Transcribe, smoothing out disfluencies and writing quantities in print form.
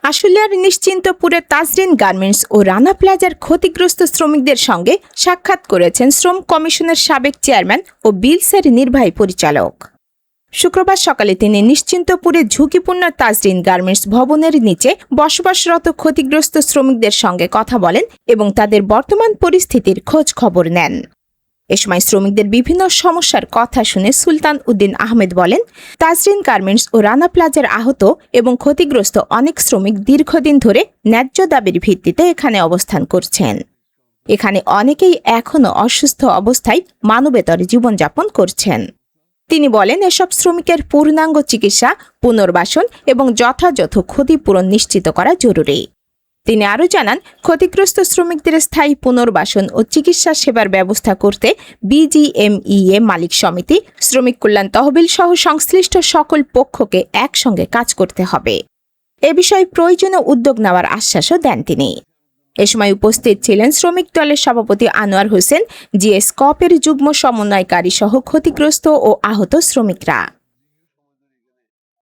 আশুলিয়ার নিশ্চিন্তপুরের তাজরিন গার্মেন্টস ও রানা প্লাজার ক্ষতিগ্রস্ত শ্রমিকদের সঙ্গে সাক্ষাৎ করেছেন শ্রম কমিশনের সাবেক চেয়ারম্যান ও বিলসের নির্বাহী পরিচালক। শুক্রবার সকালে তিনি নিশ্চিন্তপুরে ঝুঁকিপূর্ণ তাজরিন গার্মেন্টস ভবনের নিচে বসবাসরত ক্ষতিগ্রস্ত শ্রমিকদের সঙ্গে কথা বলেন এবং তাদের বর্তমান পরিস্থিতির খোঁজ খবর নেন। এ সময় শ্রমিকদের বিভিন্ন সমস্যার কথা শুনে সুলতান উদ্দিন আহমেদ বলেন, তাজরিন গার্মেন্টস ও রানা প্লাজার আহত এবং ক্ষতিগ্রস্ত অনেক শ্রমিক দীর্ঘদিন ধরে ন্যায্য দাবির ভিত্তিতে এখানে অবস্থান করছেন। এখানে অনেকেই এখনও অসুস্থ অবস্থায় মানবেতর জীবনযাপন করছেন। তিনি বলেন, এসব শ্রমিকের পূর্ণাঙ্গ চিকিৎসা, পুনর্বাসন এবং যথাযথ ক্ষতিপূরণ নিশ্চিত করা জরুরি। তিনি আরও জানান, ক্ষতিগ্রস্ত শ্রমিকদের স্থায়ী পুনর্বাসন ও চিকিৎসা সেবার ব্যবস্থা করতে বিজিএমইএ মালিক সমিতি, শ্রমিক কল্যাণ তহবিল সহ সংশ্লিষ্ট সকল পক্ষকে একসঙ্গে কাজ করতে হবে। এ বিষয়ে প্রয়োজনীয় উদ্যোগ নেওয়ার আশ্বাসও দেন তিনি। এ সময় উপস্থিত ছিলেন শ্রমিক দলের সভাপতি আনোয়ার হোসেন, জিএস কপের যুগ্ম সমন্বয়কারী সহ ক্ষতিগ্রস্ত ও আহত শ্রমিকরা।